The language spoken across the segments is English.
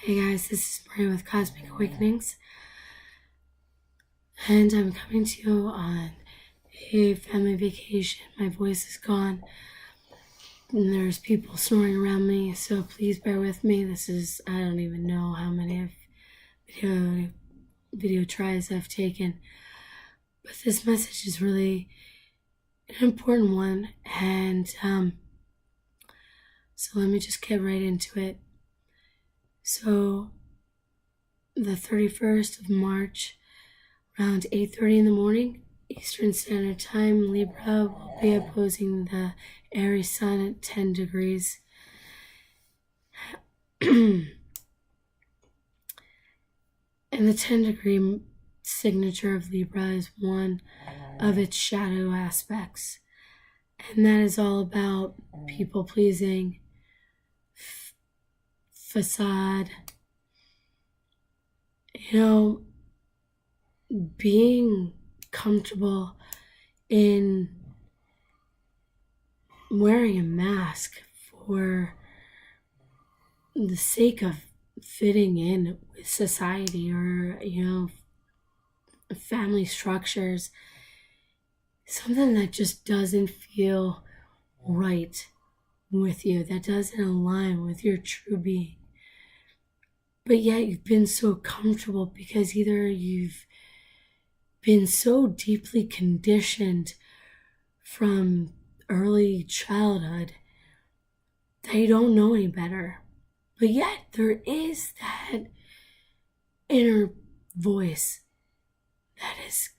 Hey guys, this is Maria with Cosmic Awakenings, and I'm coming to you on a family vacation. My voice is gone, and there's people snoring around me, so please bear with me. I don't even know how many video tries I've taken, but this message is really an important one, and so let me just get right into it. So, the 31st of March, around 8:30 in the morning, Eastern Standard Time, Libra will be opposing the Aries Sun at 10 degrees. And the 10-degree signature of Libra is one of its shadow aspects. And that is all about people pleasing, facade, being comfortable in wearing a mask for the sake of fitting in with society or, family structures, something that just doesn't feel right with you, that doesn't align with your true being. But yet you've been so comfortable because either you've been so deeply conditioned from early childhood that you don't know any better. But yet there is that inner voice that is,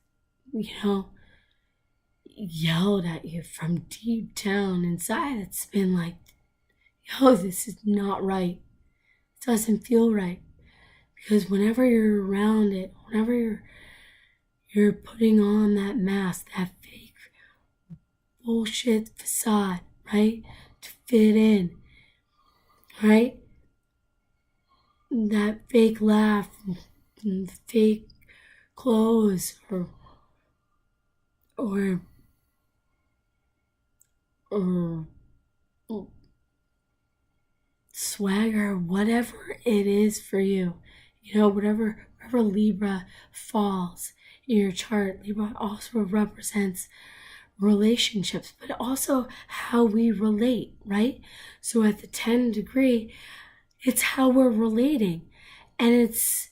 yelled at you from deep down inside. It's been like, this is not right. It doesn't feel right. Because whenever you're around it, whenever you're putting on that mask, that fake bullshit facade, right? To fit in, right? That fake laugh, and fake clothes, or swagger, whatever it is for you. Wherever Libra falls in your chart, Libra also represents relationships, but also how we relate, right? So at the 10 degree, it's how we're relating. And it's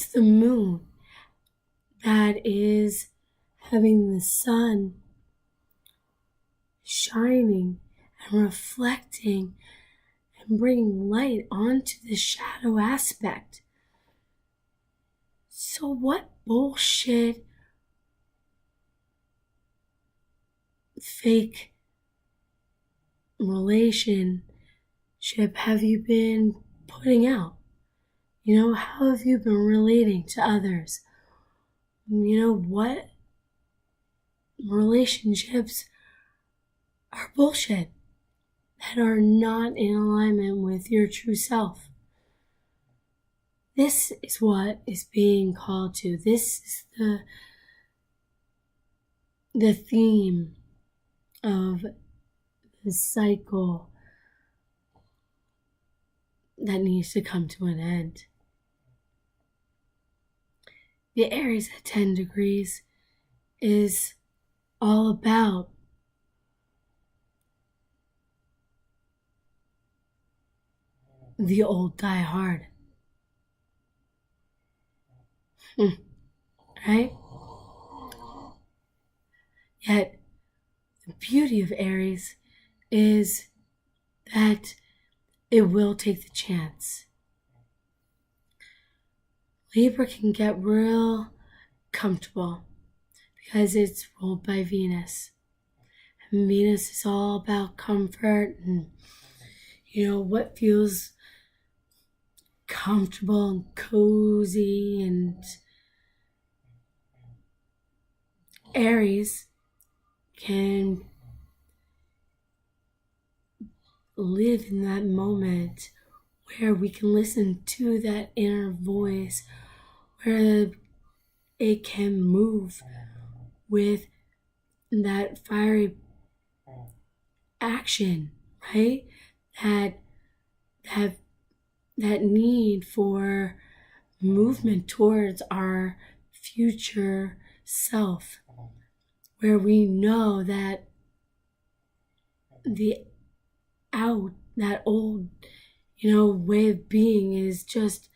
the moon that is having the sun shining and reflecting and bringing light onto the shadow aspect. So what bullshit, fake relationship have you been putting out? How have you been relating to others? What relationships are bullshit, that are not in alignment with your true self? This is what is being called to. This is the theme of the cycle that needs to come to an end. The Aries at 10 degrees is all about the old die hard. Right? Yet, the beauty of Aries is that it will take the chance. Libra can get real comfortable because it's ruled by Venus. And Venus is all about comfort and, what feels comfortable and cozy. And Aries can live in that moment where we can listen to that inner voice, where it can move with that fiery action, right? That that need for movement towards our future self, where we know that that old, way of being is just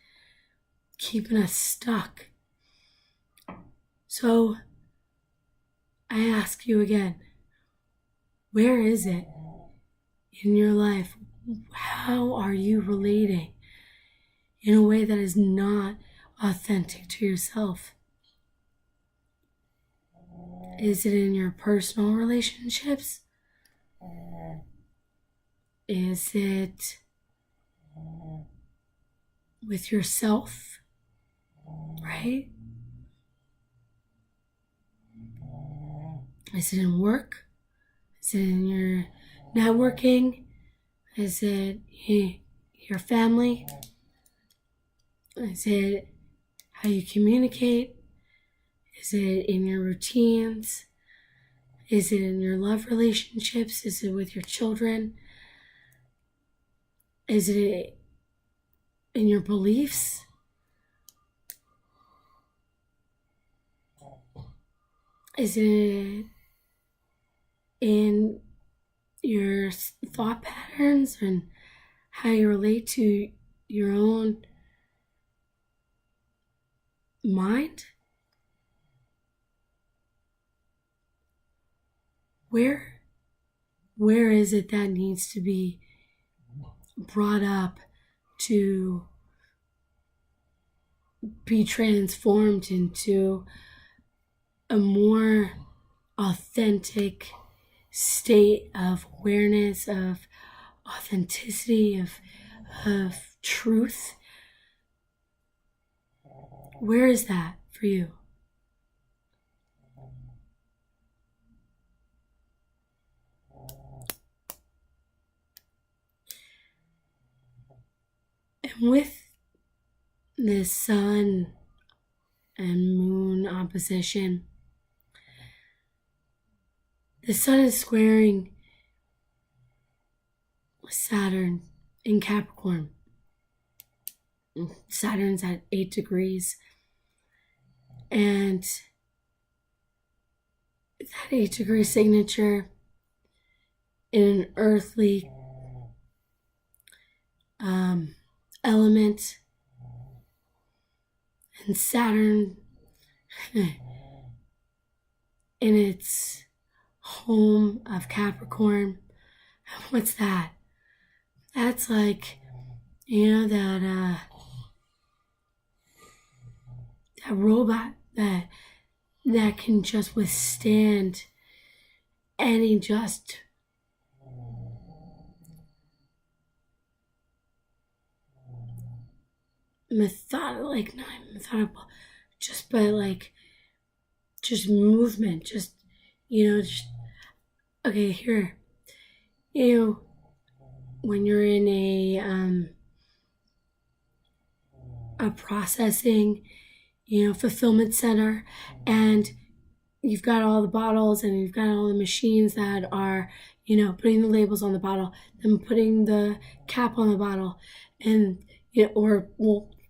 keeping us stuck. So I ask you again, where is it in your life? How are you relating in a way that is not authentic to yourself? Is it in your personal relationships? Is it with yourself, right? Is it in work? Is it in your networking? Is it your family? Is it how you communicate? Is it in your routines? Is it in your love relationships? Is it with your children? Is it in your beliefs? Is it in your thought patterns and how you relate to your own mind? Where is it that needs to be brought up to be transformed into a more authentic state of awareness, of authenticity, of truth? Where is that for you? And with this sun and moon opposition, the sun is squaring Saturn in Capricorn. Saturn's at 8 degrees. And that 8-degree signature in an earthly element, and Saturn in its home of Capricorn. What's that? That's like, that robot that can just withstand any just methodical, just movement, okay, here, when you're in a processing, fulfillment center, and you've got all the bottles and you've got all the machines that are, putting the labels on the bottle, then putting the cap on the bottle, and,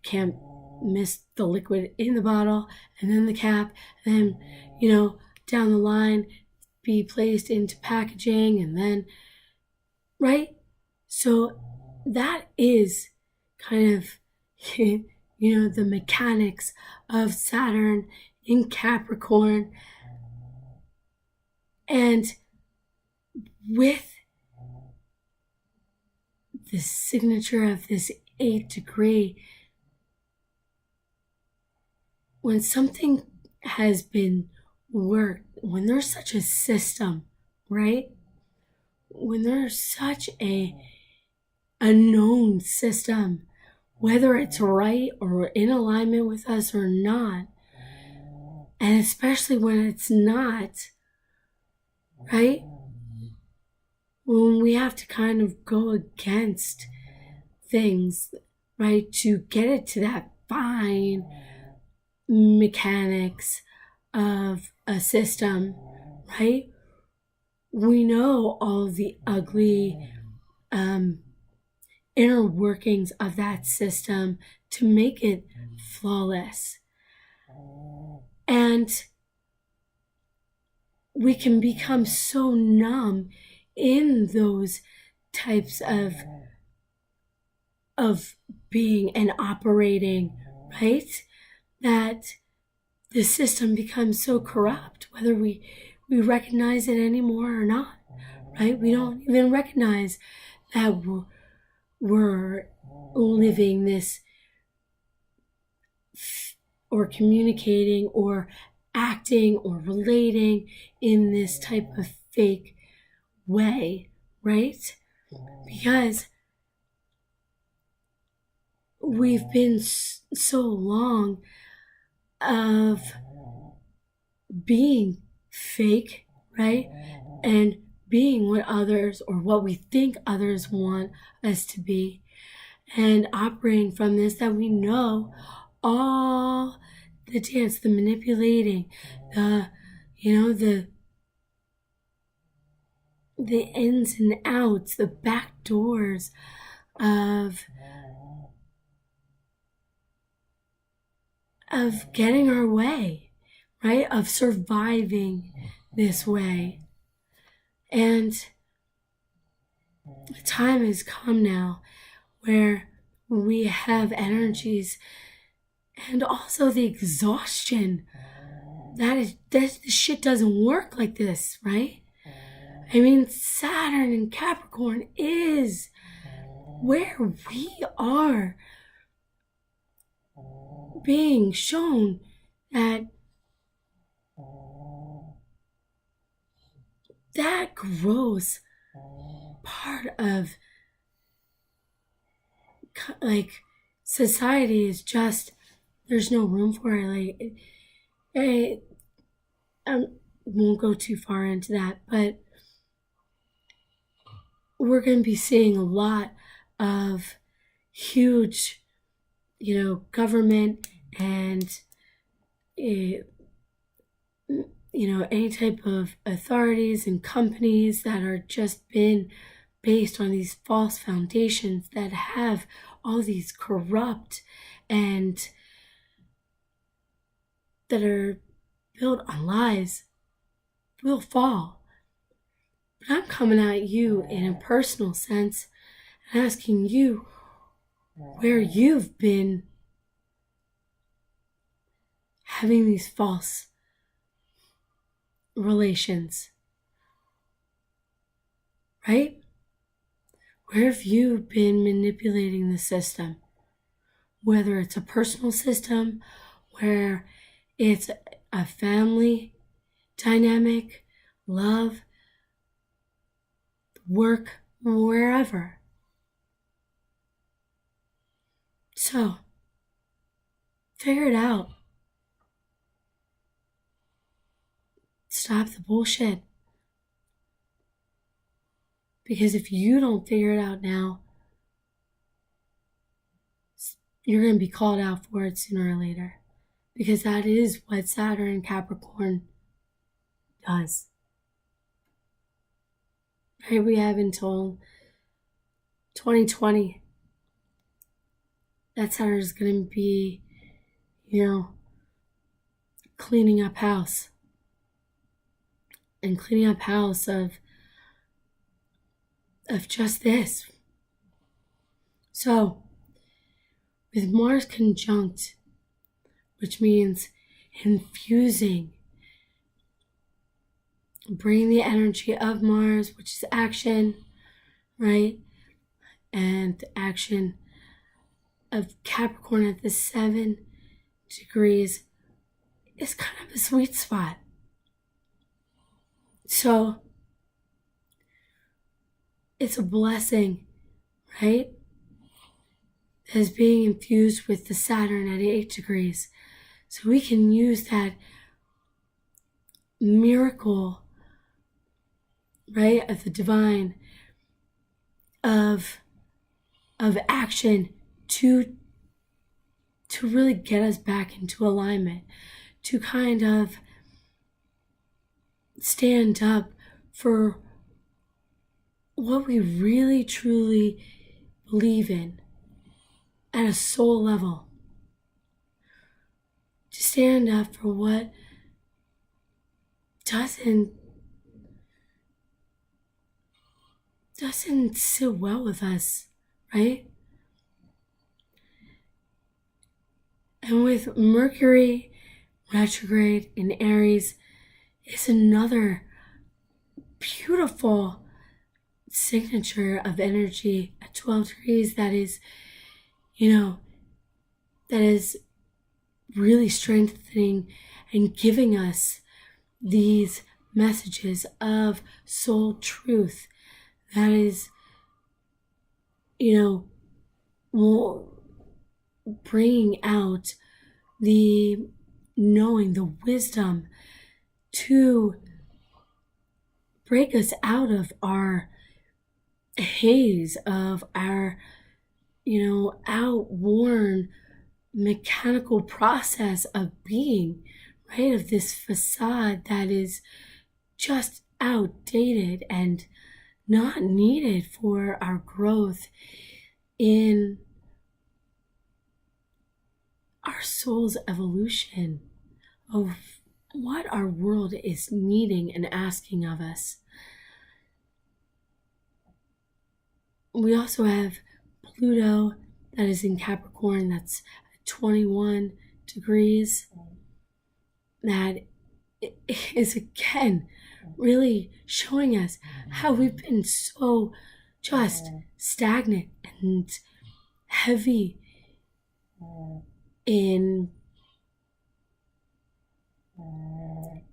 can't miss the liquid in the bottle, and then the cap, and then, down the line, be placed into packaging, and then, right? So that is kind of, the mechanics of Saturn in Capricorn. And with the signature of this 8-degree, when something has been worked, when there's such a system, right? When there's such a known system, whether it's right or in alignment with us or not, and especially when it's not, right? When we have to kind of go against things, right, to get it to that fine mechanics of a system, right? We know all of the ugly inner workings of that system to make it flawless. And we can become so numb in those types of being and operating, right? That the system becomes so corrupt, whether we recognize it anymore or not, right? We don't even recognize that we're living this or communicating or acting or relating in this type of fake way, right? Because we've been so long of being fake, right? And being what others or what we think others want us to be, and operating from this that we know all the dance, the manipulating, the the ins and outs, the back doors of getting our way, right? Of surviving this way. And the time has come now where we have energies and also the exhaustion that this shit doesn't work like this, right? I mean, Saturn and Capricorn is where we are being shown that gross part of like society is just, there's no room for it. Like, I won't go too far into that, but we're going to be seeing a lot of huge, government and, any type of authorities and companies that are just been based on these false foundations that have all these corrupt and that are built on lies will fall. But I'm coming at you in a personal sense and asking you where you've been having these false relations, right? Where have you been manipulating the system? Whether it's a personal system, where it's a family dynamic, love, work, wherever. So, figure it out. Stop the bullshit. Because if you don't figure it out now, you're going to be called out for it sooner or later. Because that is what Saturn and Capricorn does. Right? We have until 2020. That Saturn is going to be, cleaning up house. And cleaning up house of just this. So, with Mars conjunct, which means infusing, bringing the energy of Mars, which is action, right? And the action of Capricorn at the 7 degrees is kind of a sweet spot. So, it's a blessing, right? As being infused with the Saturn at 8 degrees. So we can use that miracle, right, of the divine, of action to really get us back into alignment, to kind of stand up for what we really truly believe in at a soul level, to stand up for what doesn't sit well with us, right? And with Mercury retrograde in Aries is another beautiful signature of energy at 12 degrees that is, that is really strengthening and giving us these messages of soul truth that is, bringing out the knowing, the wisdom to break us out of our haze of our, outworn mechanical process of being, right? Of this facade that is just outdated and not needed for our growth in our soul's evolution of what our world is needing and asking of us. We also have Pluto that is in Capricorn, that's 21 degrees. That is again really showing us how we've been so just stagnant and heavy in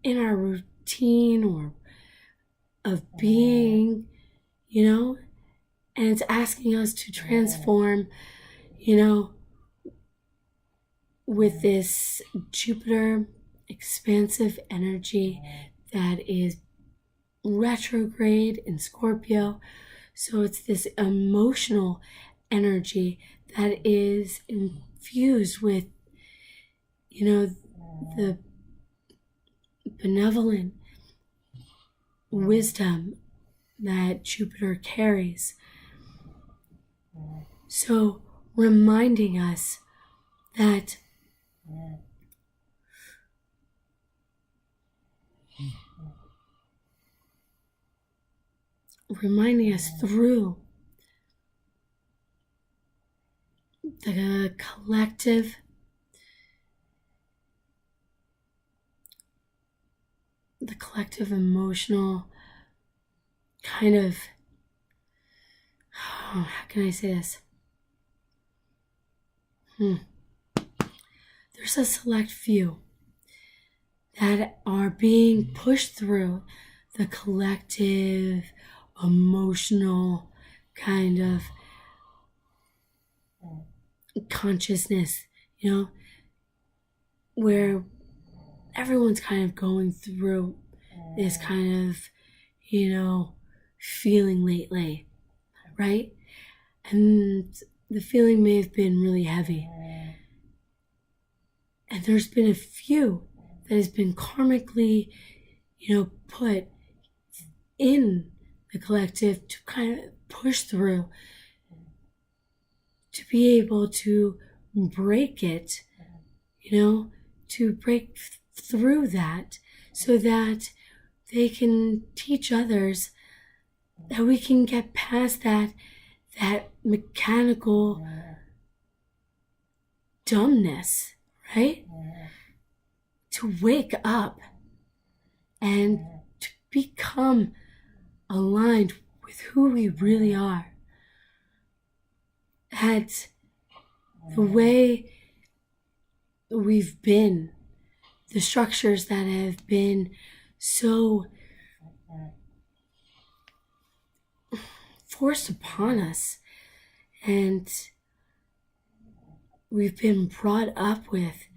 our routine or of being, and it's asking us to transform, with this Jupiter expansive energy that is retrograde in Scorpio. So it's this emotional energy that is infused with, the benevolent wisdom that Jupiter carries. So reminding us that through the collective emotional kind of, how can I say this? There's a select few that are being pushed through the collective emotional kind of consciousness, where everyone's kind of going through this kind of, feeling lately, right? And the feeling may have been really heavy. And there's been a few that has been karmically, put in the collective to kind of push through, to be able to break it, to break through that so that they can teach others that we can get past that mechanical dumbness, right? To wake up and to become aligned with who we really are. At the way we've been, the structures that have been so forced upon us and we've been brought up with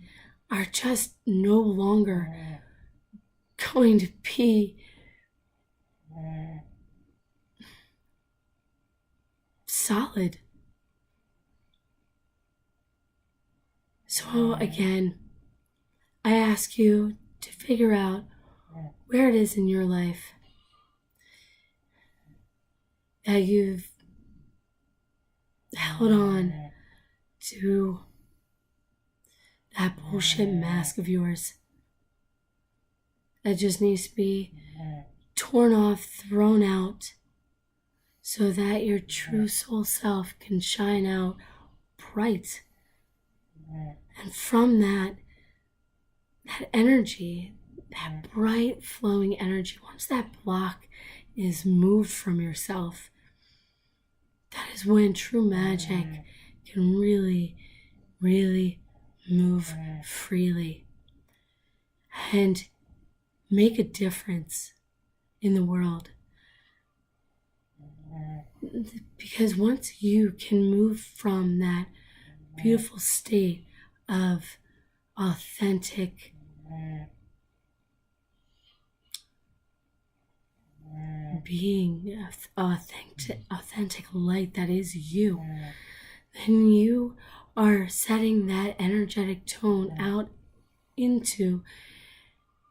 are just no longer going to be solid. So again, I ask you to figure out where it is in your life that you've held on to that bullshit mask of yours that just needs to be torn off, thrown out, so that your true soul self can shine out bright. And from that energy, that bright flowing energy, once that block is moved from yourself, that is when true magic can really, really move freely and make a difference in the world. Because once you can move from that beautiful state of authentic being, authentic light that is you, then you are setting that energetic tone out into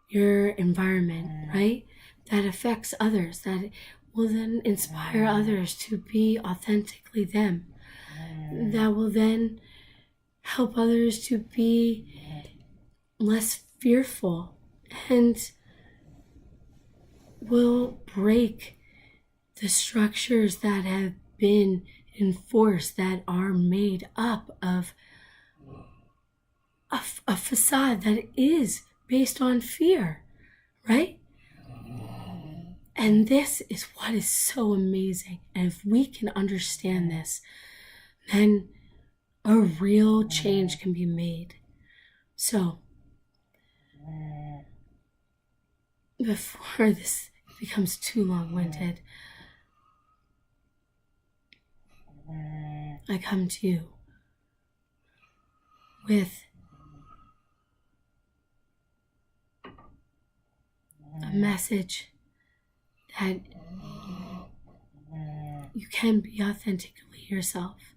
your environment, right? That affects others, that will then inspire others to be authentically them. That will then help others to be less fearful and will break the structures that have been enforced, that are made up of a facade that is based on fear, right? And this is what is so amazing. And if we can understand this, then a real change can be made. So, before this becomes too long-winded, I come to you with a message that you can be authentically yourself.